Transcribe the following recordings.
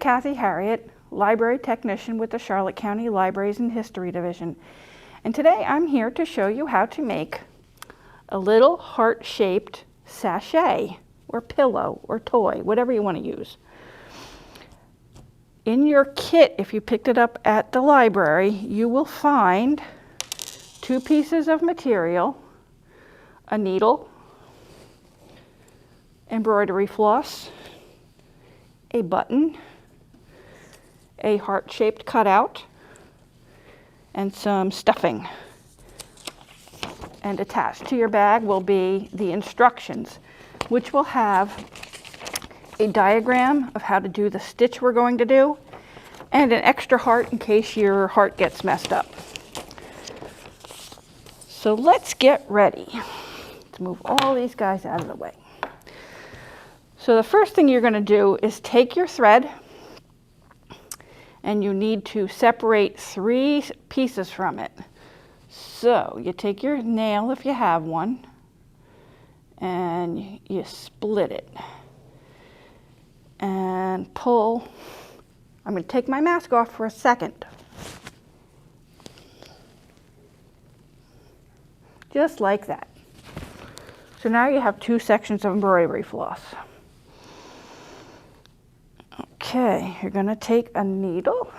Kathy Harriet, Library Technician with the Charlotte County Libraries and History Division. And today I'm here to show you how to make a little heart-shaped sachet or pillow or toy, whatever you want to use. In your kit, if you picked it up at the library, you will find 2 pieces of material, a needle, embroidery floss, a button, a heart-shaped cutout, and some stuffing. And attached to your bag will be the instructions, which will have a diagram of how to do the stitch we're going to do, and an extra heart in case your heart gets messed up. So let's get ready to move all these guys out of the way. So the first thing you're going to do is take your thread, and you need to separate 3 pieces from it. So you take your nail, if you have one, and you split it and pull. I'm going to take my mask off for a second. Just like that. So now you have 2 sections of embroidery floss. Okay, you're going to take a needle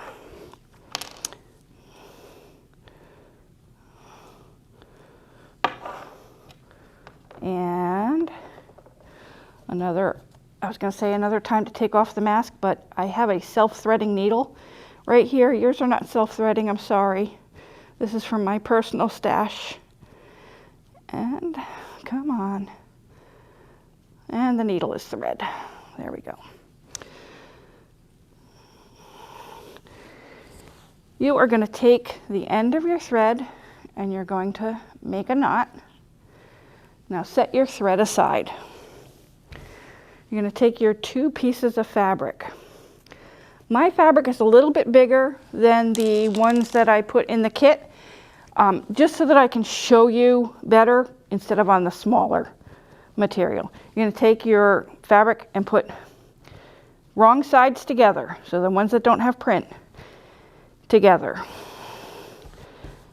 and another time to take off the mask, but I have a self-threading needle right here. Yours are not self-threading, I'm sorry. This is from my personal stash. And come on. And the needle is thread. There we go. You are going to take the end of your thread and you're going to make a knot. Now set your thread aside. You're going to take your 2 pieces of fabric. My fabric is a little bit bigger than the ones that I put in the kit, just so that I can show you better instead of on the smaller material. You're going to take your fabric and put wrong sides together, so the ones that don't have print together,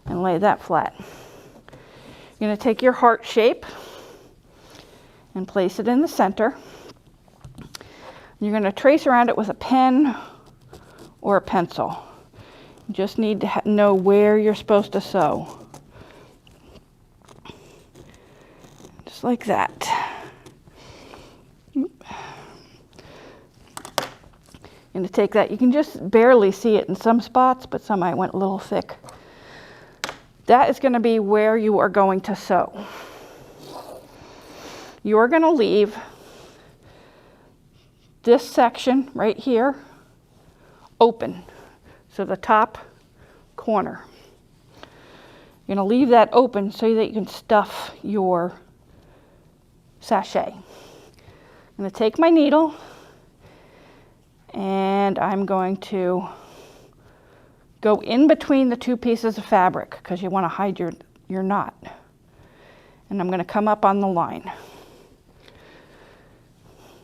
and lay that flat. You're going to take your heart shape and place it in the center. You're going to trace around it with a pen or a pencil. You just need to know where you're supposed to sew. Just like that. You're going to take that. You can just barely see it in some spots, but some I went a little thick. That is going to be where you are going to sew. You're going to leave this section right here open, so the top corner. You're going to leave that open so that you can stuff your sachet. I'm going to take my needle and I'm going to go in between the 2 pieces of fabric because you want to hide your knot. And I'm going to come up on the line.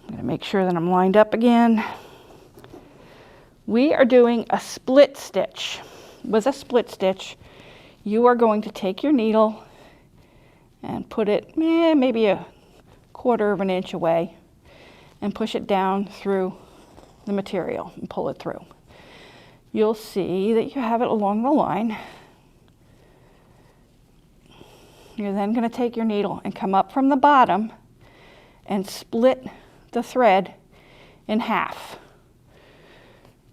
I'm going to make sure that I'm lined up again. We are doing a split stitch. With a split stitch, you are going to take your needle and put it maybe a 1/4 of an inch away and push it down through the material and pull it through. You'll see that you have it along the line. You're then going to take your needle and come up from the bottom and split the thread in half.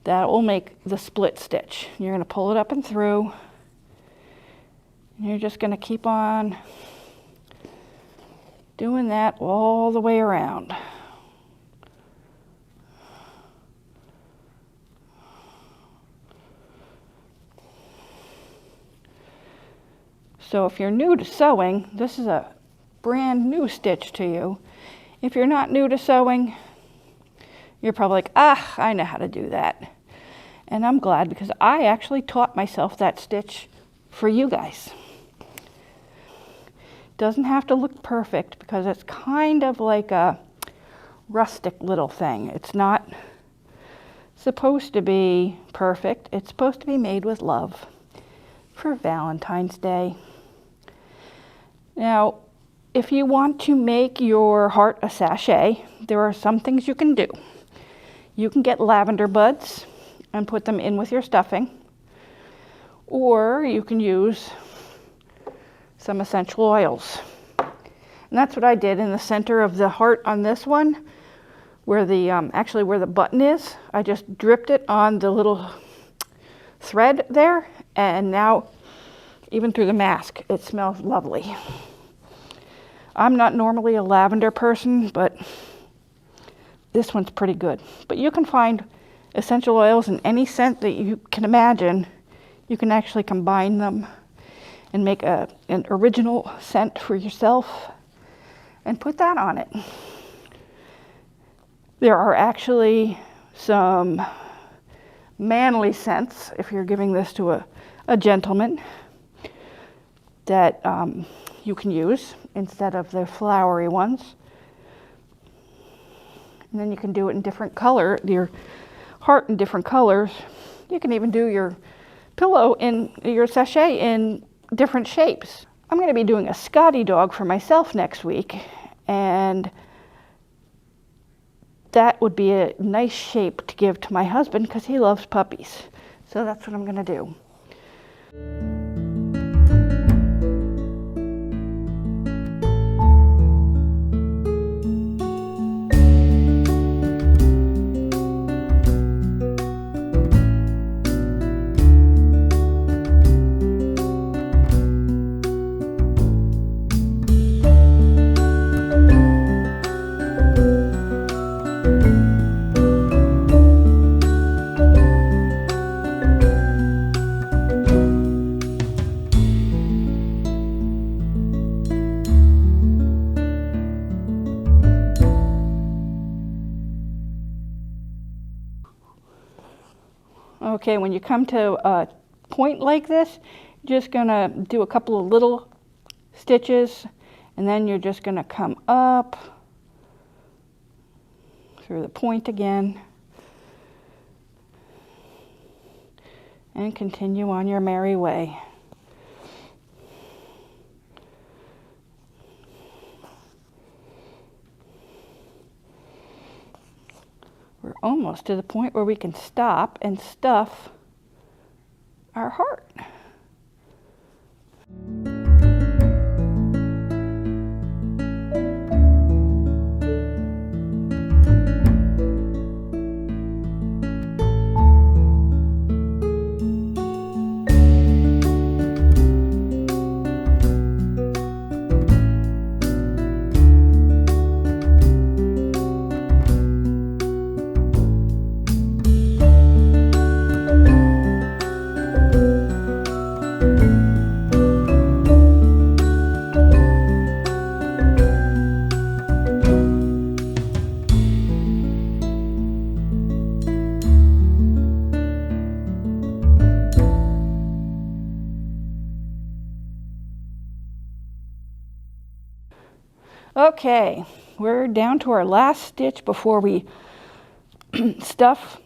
That will make the split stitch. You're going to pull it up and through. And you're just going to keep on doing that all the way around. So if you're new to sewing, this is a brand new stitch to you. If you're not new to sewing, you're probably like, I know how to do that. And I'm glad, because I actually taught myself that stitch for you guys. Doesn't have to look perfect because it's kind of like a rustic little thing. It's not supposed to be perfect. It's supposed to be made with love for Valentine's Day. Now, if you want to make your heart a sachet, there are some things you can do. You can get lavender buds and put them in with your stuffing, or you can use some essential oils. And that's what I did in the center of the heart on this one, where the actually where the button is. I just dripped it on the little thread there, and now even through the mask it smells lovely. I'm not normally a lavender person, but this one's pretty good. But you can find essential oils in any scent that you can imagine. You can actually combine them and make an original scent for yourself and put that on it. There are actually some manly scents, if you're giving this to a gentleman, that you can use instead of the flowery ones. And then you can do it in different color, your heart in different colors. You can even do your pillow in your sachet in different shapes. I'm going to be doing a Scotty dog for myself next week, and that would be a nice shape to give to my husband because he loves puppies. So that's what I'm going to do. Okay, when you come to a point like this, you're just going to do a couple of little stitches, and then you're just going to come up through the point again and continue on your merry way. We're almost to the point where we can stop and stuff our heart. Okay, we're down to our last stitch before we stuff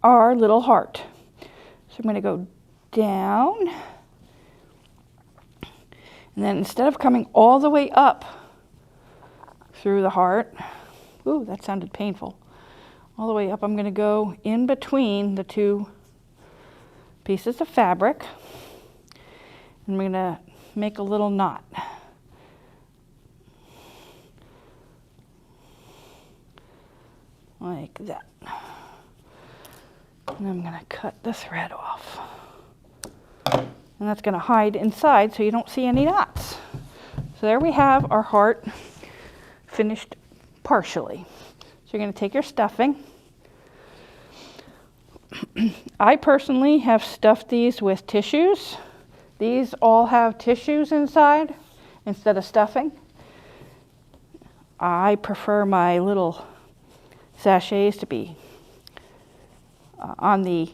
our little heart. So I'm going to go down, and then instead of coming all the way up through the heart, ooh, that sounded painful, all the way up, I'm going to go in between the two pieces of fabric, and I'm going to make a little knot. Like that. And I'm going to cut the thread off. And that's going to hide inside so you don't see any knots. So there we have our heart finished partially. So you're going to take your stuffing. I personally have stuffed these with tissues. These all have tissues inside instead of stuffing. I prefer my little sachets to be on the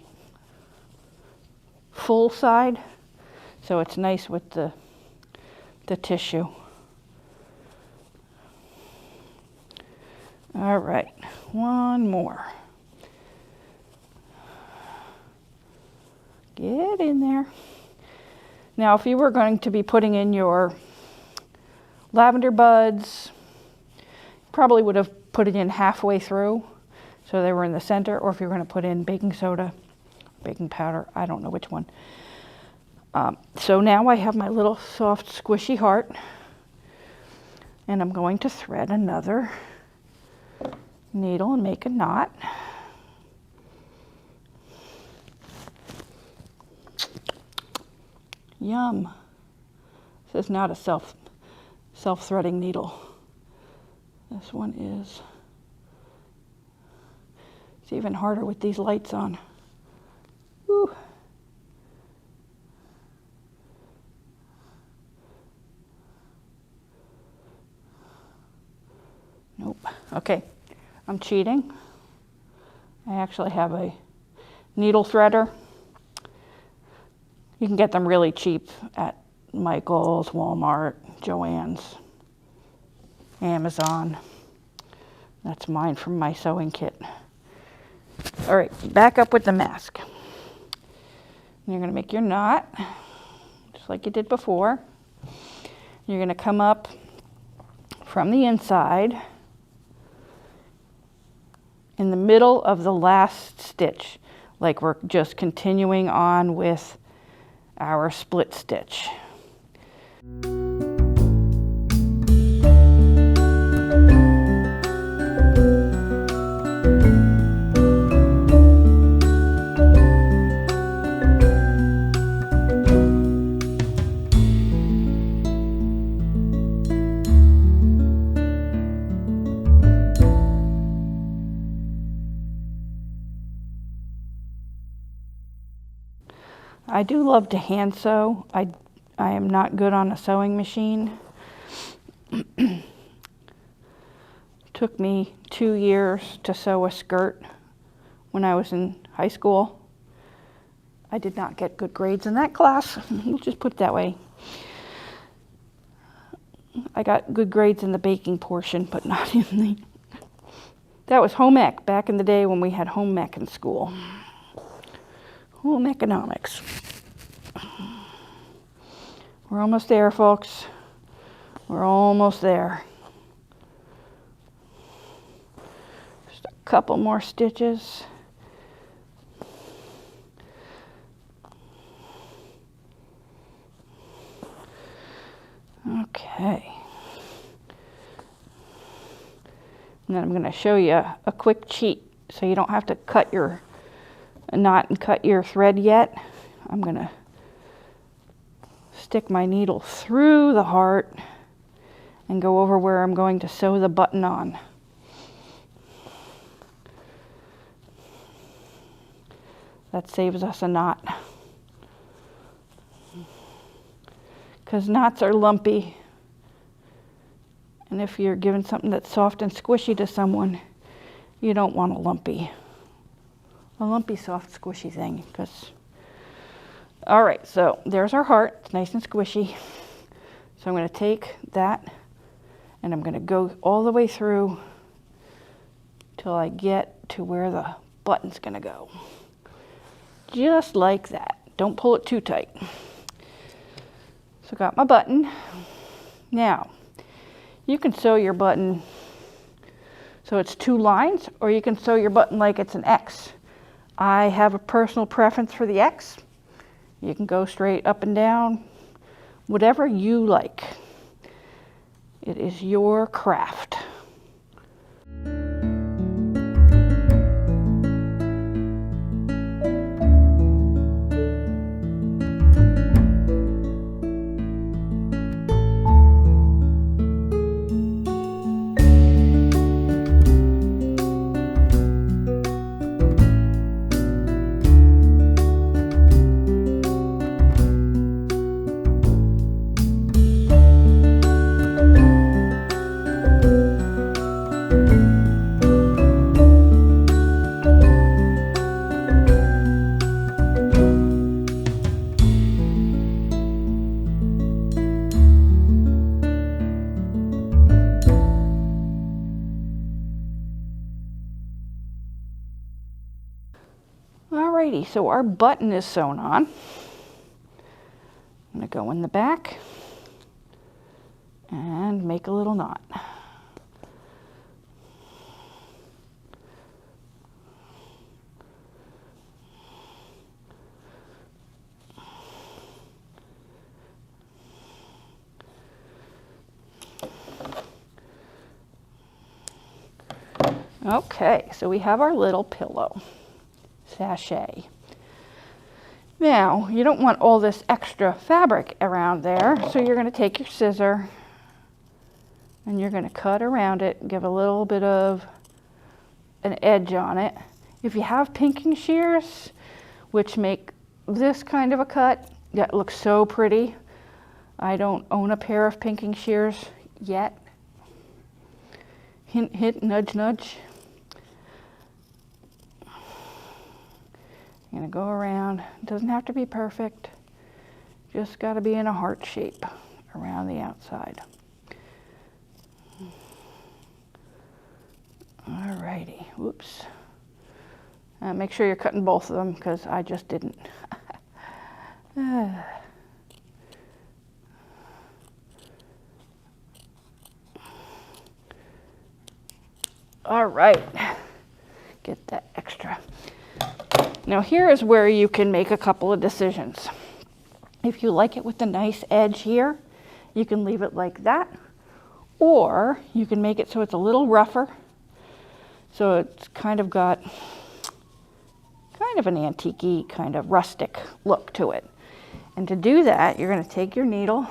full side, so it's nice with the tissue. All right, one more. Get in there. Now, if you were going to be putting in your lavender buds, probably would have put it in halfway through so they were in the center, or if you're going to put in baking soda, baking powder, I don't know which one. So now I have my little soft squishy heart, and I'm going to thread another needle and make a knot. Yum. This is not a self-threading needle. This one is. It's even harder with these lights on. Woo. Nope. Okay, I'm cheating. I actually have a needle threader. You can get them really cheap at Michael's, Walmart, Joann's, Amazon. That's mine from my sewing kit. All right, back up with the mask. You're going to make your knot, just like you did before. You're going to come up from the inside in the middle of the last stitch, like we're just continuing on with our split stitch. I do love to hand sew. I am not good on a sewing machine. Took me 2 years to sew a skirt when I was in high school. I did not get good grades in that class. We'll just put it that way. I got good grades in the baking portion, but not in the... That was home ec, back in the day when we had home ec in school. Home economics. We're almost there, folks. We're almost there. Just a couple more stitches. Okay. And then I'm going to show you a quick cheat so you don't have to cut your knot and cut your thread yet. I'm going to stick my needle through the heart and go over where I'm going to sew the button on. That saves us a knot. Because knots are lumpy. And if you're giving something that's soft and squishy to someone, you don't want a lumpy, soft, squishy thing. All right, so there's our heart. It's nice and squishy. So I'm going to take that and I'm going to go all the way through till I get to where the button's going to go. Just like that. Don't pull it too tight. So got my button. Now, you can sew your button so it's 2 lines, or you can sew your button like it's an X. I have a personal preference for the X. You can go straight up and down, whatever you like. It is your craft. Alrighty, so our button is sewn on. I'm going to go in the back and make a little knot. Okay, so we have our little pillow sachet. Now, you don't want all this extra fabric around there, so you're going to take your scissor and you're going to cut around it, give a little bit of an edge on it. If you have pinking shears, which make this kind of a cut, that looks so pretty. I don't own a pair of pinking shears yet. Hint, hint, nudge, nudge. I'm going to go around. It doesn't have to be perfect. Just got to be in a heart shape around the outside. Alrighty, whoops. Make sure you're cutting both of them because I just didn't. All right, get that extra. Now here is where you can make a couple of decisions. If you like it with the nice edge here, you can leave it like that, or you can make it so it's a little rougher, so it's kind of got kind of an antique-y, kind of rustic look to it. And to do that, you're going to take your needle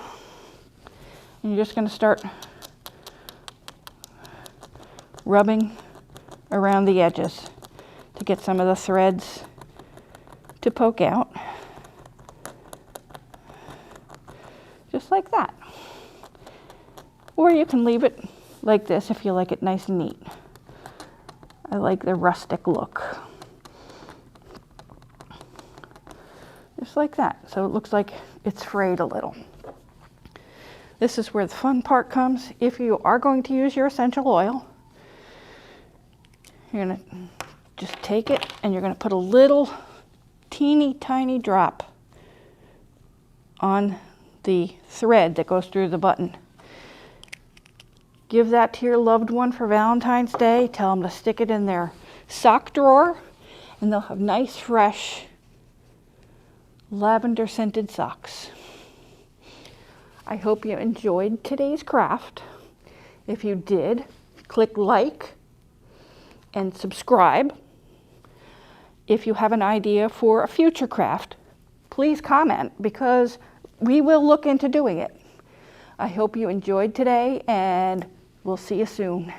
and you're just going to start rubbing around the edges to get some of the threads to poke out, just like that. Or you can leave it like this if you like it nice and neat. I like the rustic look. Just like that, so it looks like it's frayed a little. This is where the fun part comes. If you are going to use your essential oil, you're going to just take it and you're going to put a little teeny tiny drop on the thread that goes through the button. Give that to your loved one for Valentine's Day. Tell them to stick it in their sock drawer and they'll have nice, fresh, lavender scented socks. I hope you enjoyed today's craft. If you did, click like and subscribe. If you have an idea for a future craft, please comment because we will look into doing it. I hope you enjoyed today and we'll see you soon.